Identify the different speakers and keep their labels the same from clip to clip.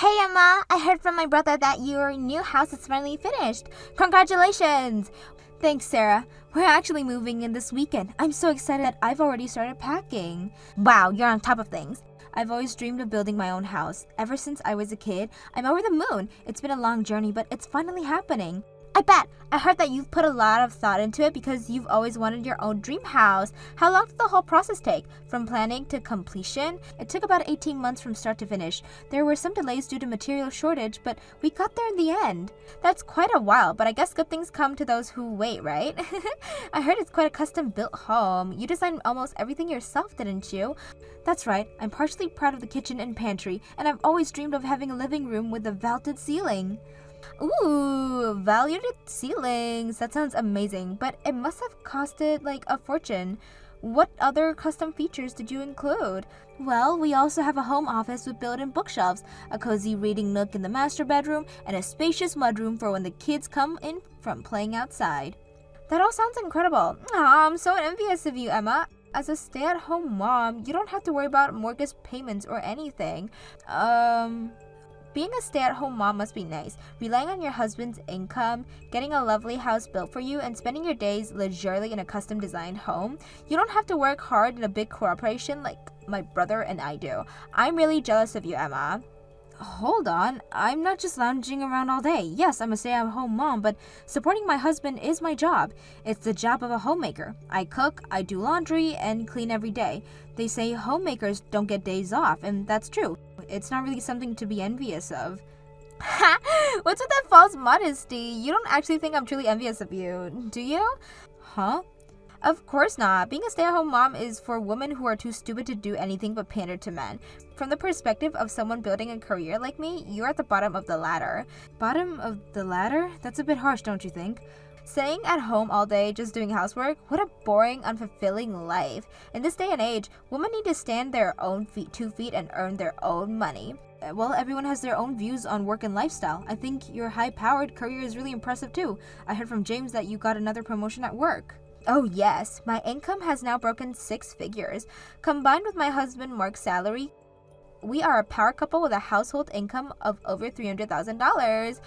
Speaker 1: Hey Emma, I heard from my brother that your new house is finally finished. Congratulations! Thanks, Sarah. We're actually moving in this weekend. I'm so excited that I've already started packing. Wow, you're on top of things. I've always dreamed of building my own house. Ever since I was a kid, I'm over the moon. It's been a long journey, but it's finally happening. I bet. I heard that you've put a lot of thought into it because you've always wanted your own dream house. How long did the whole process take? From planning to completion? It took about 18 months from start to finish. There were some delays due to material shortage, but we got there in the end. That's quite a while, but I guess good things come to those who wait, right? I heard it's quite a custom-built home. You designed almost everything yourself, didn't you? That's right. I'm partially proud of the kitchen and pantry, and I've always dreamed of having a living room with a vaulted ceiling. Ooh, valued ceilings. That sounds amazing, but it must have costed like a fortune. What other custom features did you include? Well, we also have a home office with built-in bookshelves, a cozy reading nook in the master bedroom, and a spacious mudroom for when the kids come in from playing outside. That all sounds incredible. Aw, I'm so envious of you, Emma. As a stay-at-home mom, you don't have to worry about mortgage payments or anything. Being a stay-at-home mom must be nice. Relying on your husband's income, getting a lovely house built for you, and spending your days luxuriously in a custom-designed home. You don't have to work hard in a big corporation like my brother and I do. I'm really jealous of you, Emma. Hold on, I'm not just lounging around all day. Yes, I'm a stay-at-home mom, but supporting my husband is my job. It's the job of a homemaker. I cook, I do laundry, and clean every day. They say homemakers don't get days off, and that's true. It's not really something to be envious of. Ha! What's with that false modesty? You don't actually think I'm truly envious of you, do you? Huh? Of course not. Being a stay-at-home mom is for women who are too stupid to do anything but pander to men. From the perspective of someone building a career like me, you're at the bottom of the ladder. Bottom of the ladder? That's a bit harsh, don't you think? Staying at home all day just doing housework? What a boring, unfulfilling life. In this day and age, women need to stand their own 2 feet and earn their own money. Well, everyone has their own views on work and lifestyle. I think your high-powered career is really impressive too. I heard from James that you got another promotion at work. Oh yes, my income has now broken 6 figures. Combined with my husband Mark's salary, we are a power couple with a household income of over $300,000.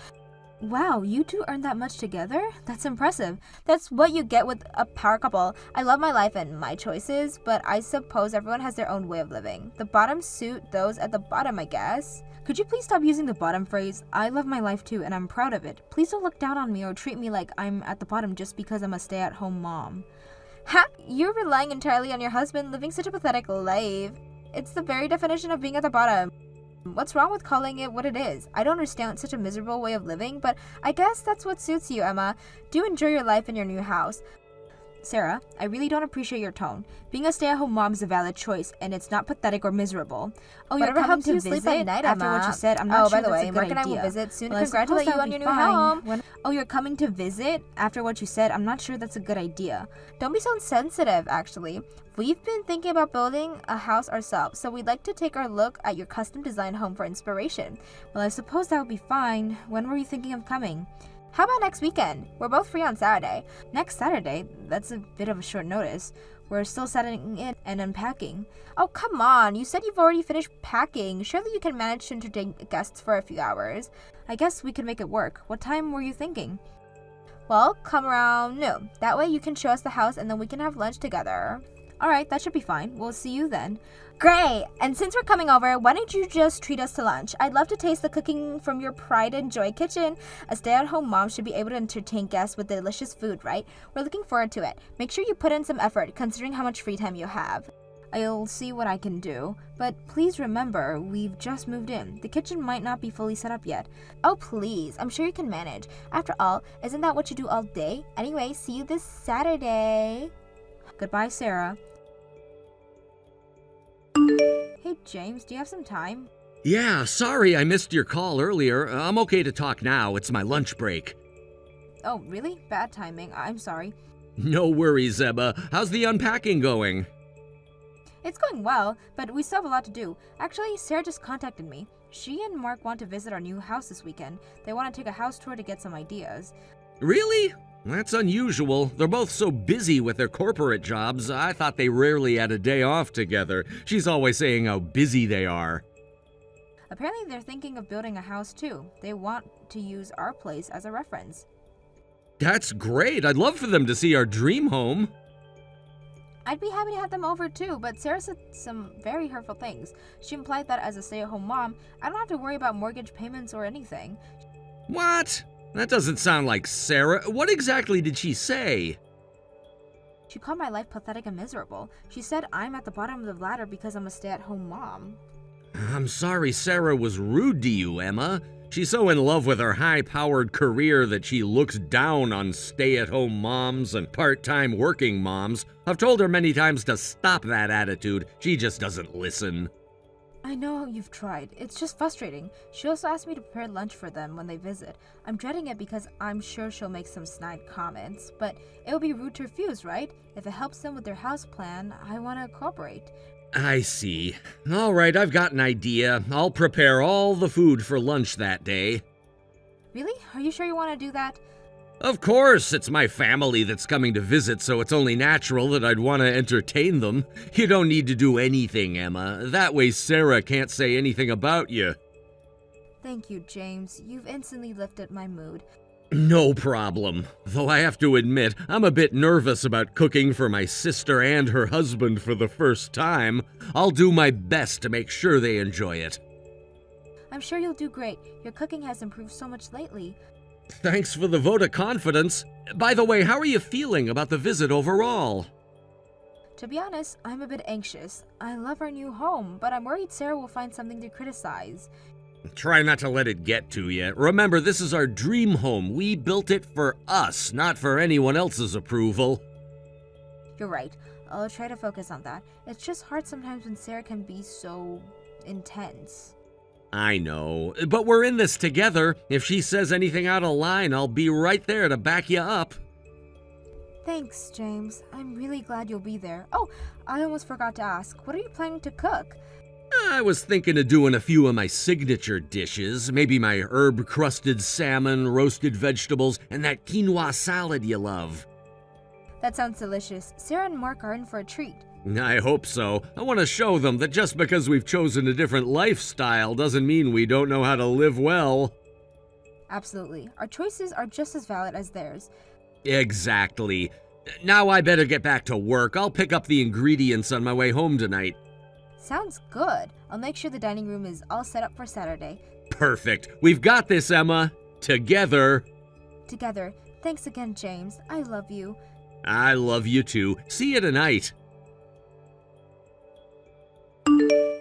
Speaker 1: Wow, you two earn that much together? That's impressive. That's what you get with a power couple. I love my life and my choices, but I suppose everyone has their own way of living. The bottoms suit those at the bottom, I guess. Could you please stop using the bottom phrase? I love my life too, and I'm proud of it. Please don't look down on me or treat me like I'm at the bottom just because I'm a stay-at-home mom. Ha! You're relying entirely on your husband living such a pathetic life. It's the very definition of being at the bottom. What's wrong with calling it what it is? I don't understand such a miserable way of living, but I guess that's what suits you, Emma. Do enjoy your life in your new house. Sarah, I really don't appreciate your tone. Being a stay-at-home mom is a valid choice, and it's not pathetic or miserable. Oh, you're coming to visit
Speaker 2: sleep at night,
Speaker 1: after
Speaker 2: Emma.
Speaker 1: what you said? I'm not sure
Speaker 2: by the
Speaker 1: that's
Speaker 2: way,
Speaker 1: a good
Speaker 2: Mark and I
Speaker 1: idea.
Speaker 2: will visit soon to
Speaker 1: Well, I
Speaker 2: congratulate
Speaker 1: suppose
Speaker 2: you
Speaker 1: that
Speaker 2: on
Speaker 1: would
Speaker 2: your
Speaker 1: be
Speaker 2: new
Speaker 1: fine.
Speaker 2: home.
Speaker 1: Oh, you're coming to visit after what you said? I'm not sure that's a good idea. Don't be so sensitive, actually. We've been thinking about building a house ourselves, so we'd like to take a look at your custom-designed home for inspiration. Well, I suppose that would be fine. When were you thinking of coming? How about next weekend? We're both free on Saturday. Next Saturday? That's a bit of a short notice. We're still settling in and unpacking. Oh, come on. You said you've already finished packing. Surely you can manage to entertain guests for a few hours. I guess we can make it work. What time were you thinking? Well, come around noon. That way you can show us the house and then we can have lunch together. Alright, that should be fine. We'll see you then. Great! And since we're coming over, why don't you just treat us to lunch? I'd love to taste the cooking from your pride and joy kitchen. A stay-at-home mom should be able to entertain guests with delicious food, right? We're looking forward to it. Make sure you put in some effort, considering how much free time you have. I'll see what I can do. But please remember, we've just moved in. The kitchen might not be fully set up yet. Oh, please. I'm sure you can manage. After all, isn't that what you do all day? Anyway, see you this Saturday. Goodbye, Sarah. Hey, James, do you have some time?
Speaker 3: Yeah, sorry I missed your call earlier. I'm okay to talk now. It's my lunch break.
Speaker 1: Oh, really? Bad timing. I'm sorry.
Speaker 3: No worries, Emma. How's the unpacking going?
Speaker 1: It's going well, but we still have a lot to do. Actually, Sarah just contacted me. She and Mark want to visit our new house this weekend. They want to take a house tour to get some ideas.
Speaker 3: Really? That's unusual. They're both so busy with their corporate jobs, I thought they rarely had a day off together. She's always saying how busy they are.
Speaker 1: Apparently they're thinking of building a house too. They want to use our place as a reference.
Speaker 3: That's great. I'd love for them to see our dream home.
Speaker 1: I'd be happy to have them over too, but Sarah said some very hurtful things. She implied that as a stay-at-home mom, I don't have to worry about mortgage payments or anything.
Speaker 3: What? That doesn't sound like Sarah. What exactly did she say?
Speaker 1: She called my life pathetic and miserable. She said I'm at the bottom of the ladder because I'm a stay-at-home mom.
Speaker 3: I'm sorry Sarah was rude to you, Emma. She's so in love with her high-powered career that she looks down on stay-at-home moms and part-time working moms. I've told her many times to stop that attitude. She just doesn't listen.
Speaker 1: I know you've tried. It's just frustrating. She also asked me to prepare lunch for them when they visit. I'm dreading it because I'm sure she'll make some snide comments, but it would be rude to refuse, right? If it helps them with their house plan, I want to cooperate.
Speaker 3: I see. All right, I've got an idea. I'll prepare all the food for lunch that day.
Speaker 1: Really? Are you sure you want to do that?
Speaker 3: Of course, it's my family that's coming to visit, so it's only natural that I'd want to entertain them. You don't need to do anything, Emma. That way Sarah can't say anything about you.
Speaker 1: Thank you, James. You've instantly lifted my mood.
Speaker 3: No problem. Though I have to admit, I'm a bit nervous about cooking for my sister and her husband for the first time. I'll do my best to make sure they enjoy it.
Speaker 1: I'm sure you'll do great. Your cooking has improved so much lately.
Speaker 3: Thanks for the vote of confidence. By the way, how are you feeling about the visit overall?
Speaker 1: To be honest, I'm a bit anxious. I love our new home, but I'm worried Sarah will find something to criticize.
Speaker 3: Try not to let it get to you. Remember, this is our dream home. We built it for us, not for anyone else's approval.
Speaker 1: You're right. I'll try to focus on that. It's just hard sometimes when Sarah can be so intense.
Speaker 3: I know, but we're in this together. If she says anything out of line, I'll be right there to back you up.
Speaker 1: Thanks, James. I'm really glad you'll be there. Oh, I almost forgot to ask. What are you planning to cook?
Speaker 3: I was thinking of doing a few of my signature dishes. Maybe my herb-crusted salmon, roasted vegetables, and that quinoa salad you love.
Speaker 1: That sounds delicious. Sarah and Mark are in for a treat.
Speaker 3: I hope so. I want to show them that just because we've chosen a different lifestyle doesn't mean we don't know how to live well.
Speaker 1: Absolutely. Our choices are just as valid as theirs.
Speaker 3: Exactly. Now I better get back to work. I'll pick up the ingredients on my way home tonight.
Speaker 1: Sounds good. I'll make sure the dining room is all set up for Saturday.
Speaker 3: Perfect. We've got this, Emma. Together.
Speaker 1: Together. Thanks again, James. I love you.
Speaker 3: I love you too. See you tonight.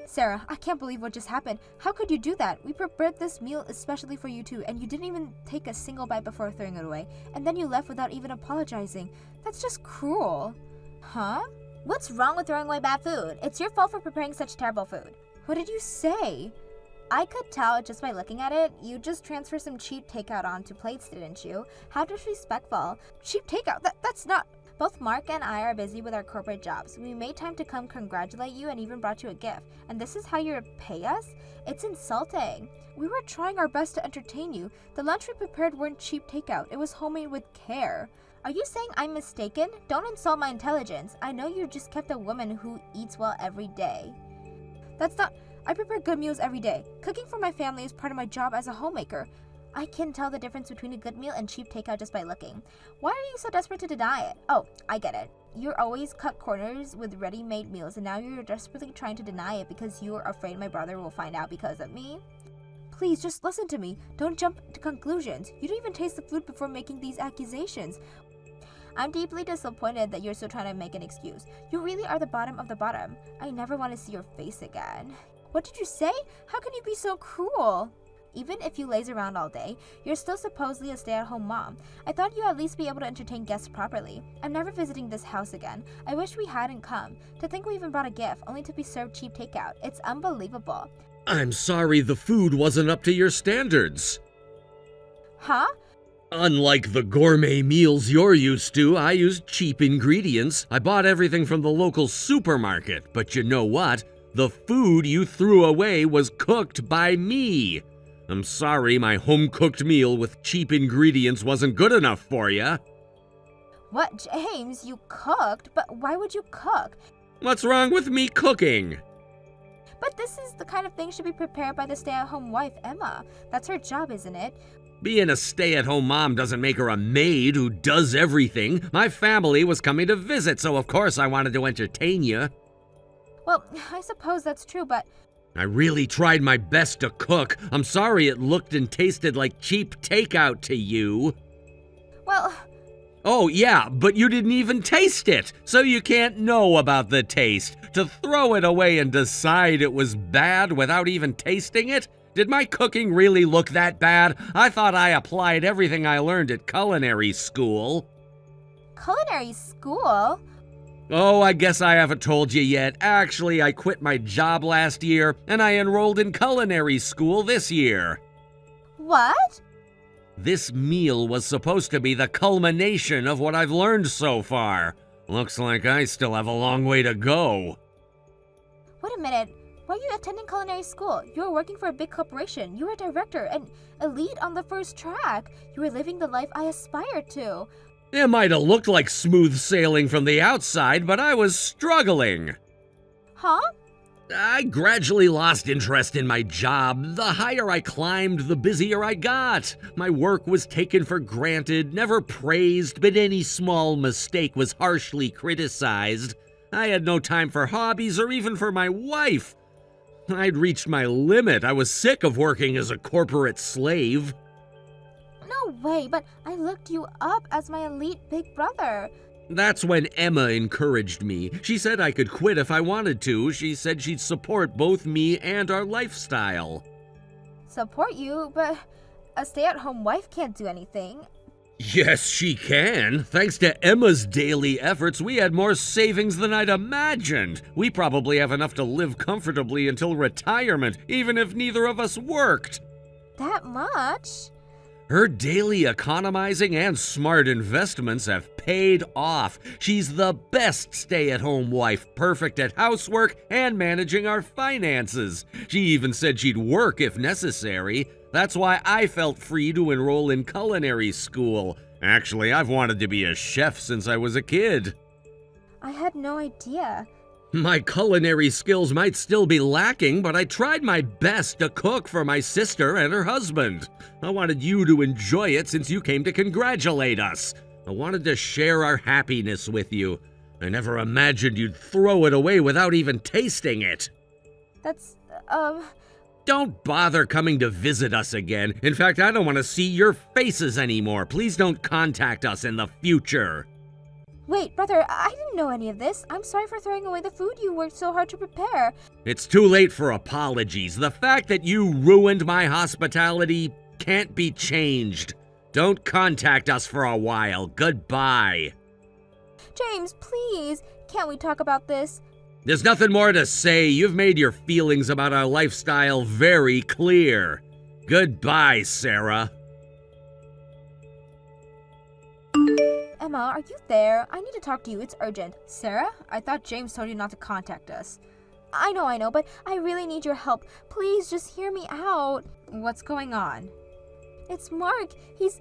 Speaker 1: Sarah, I can't believe what just happened. How could you do that? We prepared this meal especially for you two, and you didn't even take a single bite before throwing it away. And then you left without even apologizing. That's just cruel. Huh? What's wrong with throwing away bad food? It's your fault for preparing such terrible food. What did you say? I could tell just by looking at it. You just transferred some cheap takeout onto plates, didn't you? How disrespectful. Cheap takeout? That's not... Both Mark and I are busy with our corporate jobs. We made time to come congratulate you and even brought you a gift. And this is how you repay us? It's insulting. We were trying our best to entertain you. The lunch we prepared weren't cheap takeout. It was homemade with care. Are you saying I'm mistaken? Don't insult my intelligence. I know you just kept a woman who eats well every day. That's not... I prepare good meals every day. Cooking for my family is part of my job as a homemaker. I can tell the difference between a good meal and cheap takeout just by looking. Why are you so desperate to deny it? Oh, I get it. You're always cut corners with ready-made meals, and now you're desperately trying to deny it because you're afraid my brother will find out because of me? Please, just listen to me. Don't jump to conclusions. You didn't even taste the food before making these accusations. I'm deeply disappointed that you're still trying to make an excuse. You really are the bottom of the bottom. I never want to see your face again. What did you say? How can you be so cruel? Even if you laze around all day, you're still supposedly a stay-at-home mom. I thought you'd at least be able to entertain guests properly. I'm never visiting this house again. I wish we hadn't come. To think we even brought a gift, only to be served cheap takeout. It's unbelievable.
Speaker 3: I'm sorry the food wasn't up to your standards.
Speaker 1: Huh?
Speaker 3: Unlike the gourmet meals you're used to, I used cheap ingredients. I bought everything from the local supermarket. But you know what? The food you threw away was cooked by me. I'm sorry my home-cooked meal with cheap ingredients wasn't good enough for you.
Speaker 1: What, James? You cooked? But why would you cook?
Speaker 3: What's wrong with me cooking?
Speaker 1: But this is the kind of thing should be prepared by the stay-at-home wife, Emma. That's her job, isn't it?
Speaker 3: Being a stay-at-home mom doesn't make her a maid who does everything. My family was coming to visit, so of course I wanted to entertain you.
Speaker 1: Well, I suppose that's true, but...
Speaker 3: I really tried my best to cook. I'm sorry it looked and tasted like cheap takeout to you.
Speaker 1: Well...
Speaker 3: Oh, yeah, but you didn't even taste it, so you can't know about the taste. To throw it away and decide it was bad without even tasting it? Did my cooking really look that bad? I thought I applied everything I learned at culinary school.
Speaker 1: Culinary school?
Speaker 3: Oh, I guess I haven't told you yet. Actually, I quit my job last year, and I enrolled in culinary school this year.
Speaker 1: What?
Speaker 3: This meal was supposed to be the culmination of what I've learned so far. Looks like I still have a long way to go.
Speaker 1: Wait a minute. Why are you attending culinary school? You were working for a big corporation. You were a director and a lead on the first track. You were living the life I aspired to.
Speaker 3: It might have looked like smooth sailing from the outside, but I was struggling.
Speaker 1: Huh?
Speaker 3: I gradually lost interest in my job. The higher I climbed, the busier I got. My work was taken for granted, never praised, but any small mistake was harshly criticized. I had no time for hobbies or even for my wife. I'd reached my limit. I was sick of working as a corporate slave.
Speaker 1: No way, but I looked you up as my elite big brother.
Speaker 3: That's when Emma encouraged me. She said I could quit if I wanted to. She said she'd support both me and our lifestyle.
Speaker 1: Support you, but a stay-at-home wife can't do anything.
Speaker 3: Yes, she can. Thanks to Emma's daily efforts, we had more savings than I'd imagined. We probably have enough to live comfortably until retirement, even if neither of us worked.
Speaker 1: That much?
Speaker 3: Her daily economizing and smart investments have paid off. She's the best stay-at-home wife, perfect at housework and managing our finances. She even said she'd work if necessary. That's why I felt free to enroll in culinary school. Actually, I've wanted to be a chef since I was a kid.
Speaker 1: I had no idea.
Speaker 3: My culinary skills might still be lacking, but I tried my best to cook for my sister and her husband. I wanted you to enjoy it since you came to congratulate us. I wanted to share our happiness with you. I never imagined you'd throw it away without even tasting it.
Speaker 1: That's,
Speaker 3: Don't bother coming to visit us again. In fact, I don't want to see your faces anymore. Please don't contact us in the future.
Speaker 1: Wait, brother, I didn't know any of this. I'm sorry for throwing away the food you worked so hard to prepare.
Speaker 3: It's too late for apologies. The fact that you ruined my hospitality can't be changed. Don't contact us for a while. Goodbye.
Speaker 1: James, please, can't we talk about this?
Speaker 3: There's nothing more to say. You've made your feelings about our lifestyle very clear. Goodbye, Sarah.
Speaker 1: Emma, are you there? I need to talk to you. It's urgent. Sarah? I thought James told you not to contact us. I know, but I really need your help. Please, just hear me out. What's going on? It's Mark. He's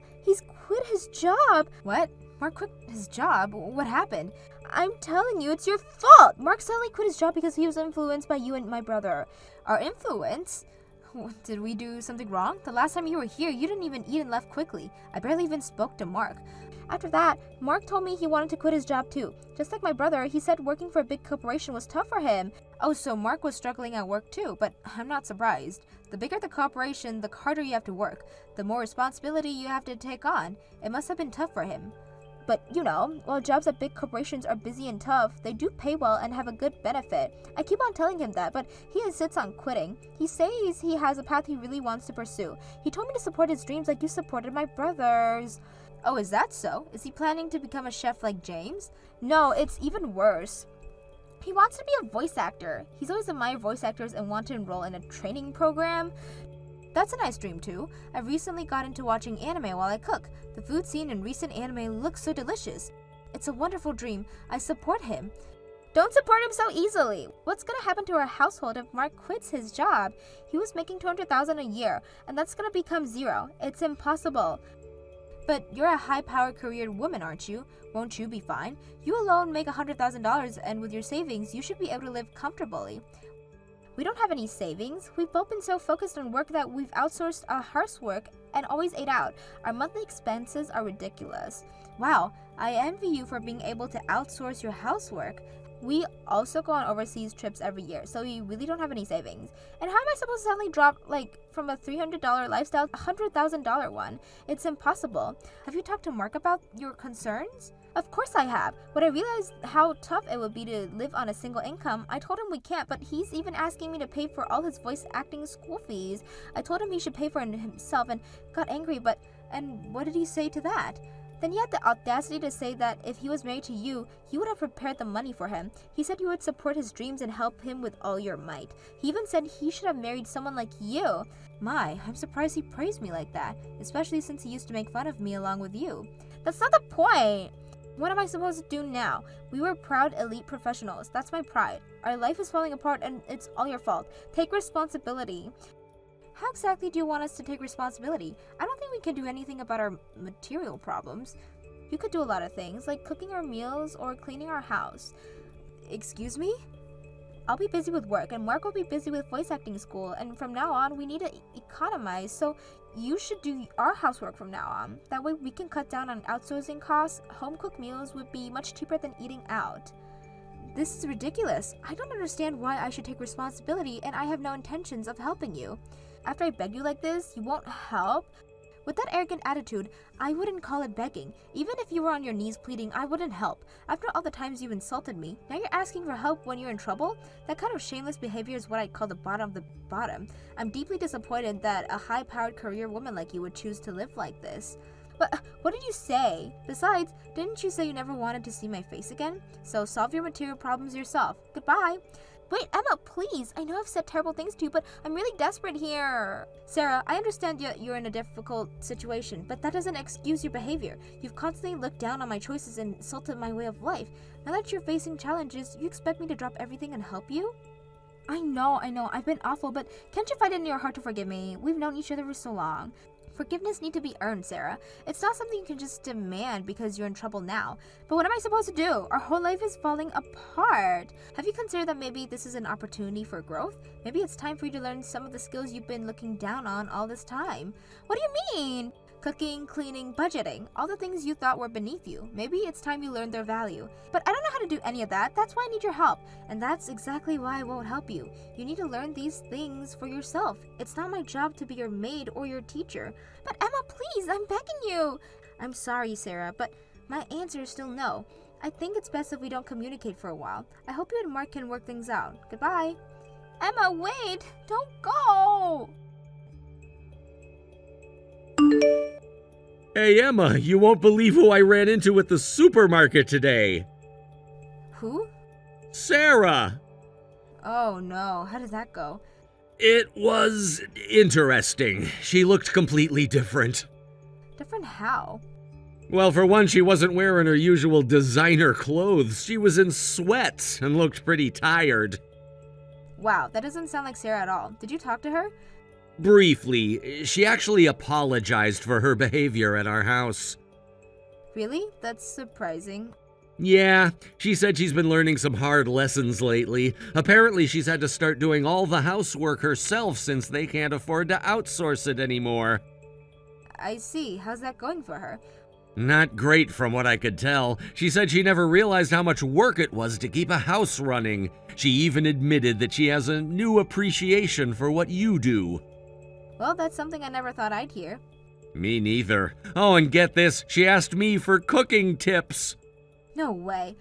Speaker 1: quit his job. What? Mark quit his job? What happened? I'm telling you, it's your fault. Mark suddenly quit his job because he was influenced by you and my brother. Our influence? Did we do something wrong? The last time you were here, you didn't even eat and left quickly. I barely even spoke to Mark. After that, Mark told me he wanted to quit his job too. Just like my brother, he said working for a big corporation was tough for him. Oh, so Mark was struggling at work too, but I'm not surprised. The bigger the corporation, the harder you have to work. The more responsibility you have to take on. It must have been tough for him. But, while jobs at big corporations are busy and tough, they do pay well and have a good benefit. I keep on telling him that, but he insists on quitting. He says he has a path he really wants to pursue. He told me to support his dreams like you supported my brother's. Oh, is that so? Is he planning to become a chef like James? No, it's even worse. He wants to be a voice actor. He's always admired voice actors and wanted to enroll in a training program. That's a nice dream too. I recently got into watching anime while I cook. The food scene in recent anime looks so delicious. It's a wonderful dream. I support him. Don't support him so easily. What's gonna happen to our household if Mark quits his job? He was making $200,000 a year, and that's gonna become zero. It's impossible. But you're a high-powered career woman, aren't you? Won't you be fine? You alone make $100,000, and with your savings, you should be able to live comfortably. We don't have any savings. We've both been so focused on work that we've outsourced our housework and always ate out. Our monthly expenses are ridiculous. Wow, I envy you for being able to outsource your housework. We also go on overseas trips every year, so we really don't have any savings. And how am I supposed to suddenly drop, from a $300 lifestyle to a $100,000 one? It's impossible. Have you talked to Mark about your concerns? Of course I have. When I realized how tough it would be to live on a single income, I told him we can't, but he's even asking me to pay for all his voice acting school fees. I told him he should pay for it himself and got angry, and what did he say to that? Then he had the audacity to say that if he was married to you, you would have prepared the money for him. He said you would support his dreams and help him with all your might. He even said he should have married someone like you. My, I'm surprised he praised me like that, especially since he used to make fun of me along with you. That's not the point. What am I supposed to do now? We were proud elite professionals. That's my pride. Our life is falling apart and it's all your fault. Take responsibility. How exactly do you want us to take responsibility? I don't think we can do anything about our material problems. You could do a lot of things, like cooking our meals or cleaning our house. Excuse me? I'll be busy with work, and Mark will be busy with voice acting school, and from now on, we need to economize, so you should do our housework from now on. That way we can cut down on outsourcing costs. Home-cooked meals would be much cheaper than eating out. This is ridiculous. I don't understand why I should take responsibility, and I have no intentions of helping you. After I beg you like this, you won't help? With that arrogant attitude, I wouldn't call it begging. Even if you were on your knees pleading, I wouldn't help. After all the times you've insulted me, now you're asking for help when you're in trouble? That kind of shameless behavior is what I'd call the bottom of the bottom. I'm deeply disappointed that a high-powered career woman like you would choose to live like this. But what did you say? Besides, didn't you say you never wanted to see my face again? So solve your material problems yourself. Goodbye. Wait, Emma, please. I know I've said terrible things to you, but I'm really desperate here. Sarah, I understand you're in a difficult situation, but that doesn't excuse your behavior. You've constantly looked down on my choices and insulted my way of life. Now that you're facing challenges, you expect me to drop everything and help you? I know. I've been awful, but can't you find it in your heart to forgive me? We've known each other for so long. Forgiveness need to be earned, Sarah. It's not something you can just demand because you're in trouble now. But what am I supposed to do? Our whole life is falling apart. Have you considered that maybe this is an opportunity for growth? Maybe it's time for you to learn some of the skills you've been looking down on all this time. What do you mean? Cooking, cleaning, budgeting, all the things you thought were beneath you. Maybe it's time you learned their value. But I don't know how to do any of that. That's why I need your help. And that's exactly why I won't help you. You need to learn these things for yourself. It's not my job to be your maid or your teacher. But Emma, please, I'm begging you. I'm sorry, Sarah, but my answer is still no. I think it's best if we don't communicate for a while. I hope you and Mark can work things out. Goodbye. Emma, wait! Don't go!
Speaker 3: Hey, Emma, you won't believe who I ran into at the supermarket today.
Speaker 1: Who?
Speaker 3: Sarah.
Speaker 1: Oh no, how did that go?
Speaker 3: It was interesting. She looked completely different.
Speaker 1: Different how?
Speaker 3: Well, for one, she wasn't wearing her usual designer clothes. She was in sweats and looked pretty tired.
Speaker 1: Wow, that doesn't sound like Sarah at all. Did you talk to her?
Speaker 3: Briefly, she actually apologized for her behavior at our house.
Speaker 1: Really? That's surprising.
Speaker 3: Yeah, she said she's been learning some hard lessons lately. Apparently, she's had to start doing all the housework herself since they can't afford to outsource it anymore.
Speaker 1: I see. How's that going for her?
Speaker 3: Not great from what I could tell. She said she never realized how much work it was to keep a house running. She even admitted that she has a new appreciation for what you do.
Speaker 1: Well, that's something I never thought I'd hear.
Speaker 3: Me neither. Oh, and get this, she asked me for cooking tips.
Speaker 1: No way.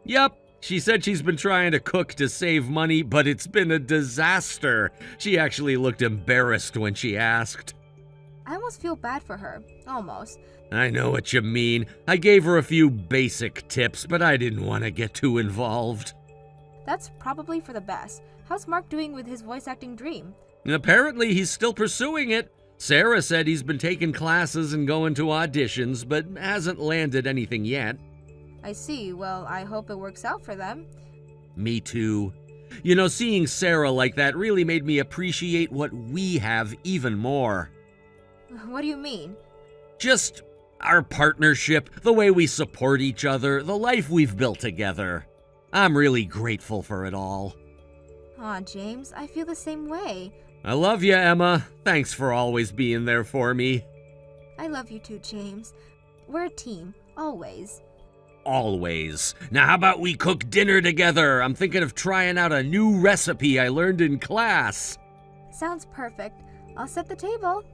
Speaker 3: Yup, she said she's been trying to cook to save money, but it's been a disaster. She actually looked embarrassed when she asked.
Speaker 1: I almost feel bad for her. Almost.
Speaker 3: I know what you mean. I gave her a few basic tips, but I didn't want to get too involved.
Speaker 1: That's probably for the best. How's Mark doing with his voice acting dream?
Speaker 3: Apparently, he's still pursuing it. Sarah said he's been taking classes and going to auditions, but hasn't landed anything yet.
Speaker 1: I see. Well, I hope it works out for them.
Speaker 3: Me too. You know, seeing Sarah like that really made me appreciate what we have even more.
Speaker 1: What do you mean?
Speaker 3: Just our partnership, the way we support each other, the life we've built together. I'm really grateful for it all.
Speaker 1: Aw, James, I feel the same way.
Speaker 3: I love you, Emma. Thanks for always being there for me.
Speaker 1: I love you too, James. We're a team, always.
Speaker 3: Always. Now, how about we cook dinner together? I'm thinking of trying out a new recipe I learned in class.
Speaker 1: Sounds perfect. I'll set the table.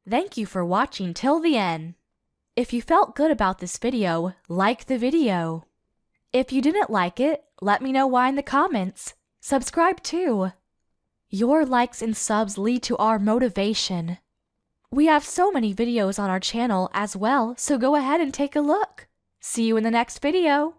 Speaker 2: Thank you for watching till the end. If you felt good about this video, like the video. If you didn't like it, let me know why in the comments. Subscribe too. Your likes and subs lead to our motivation. We have so many videos on our channel as well, so go ahead and take a look. See you in the next video.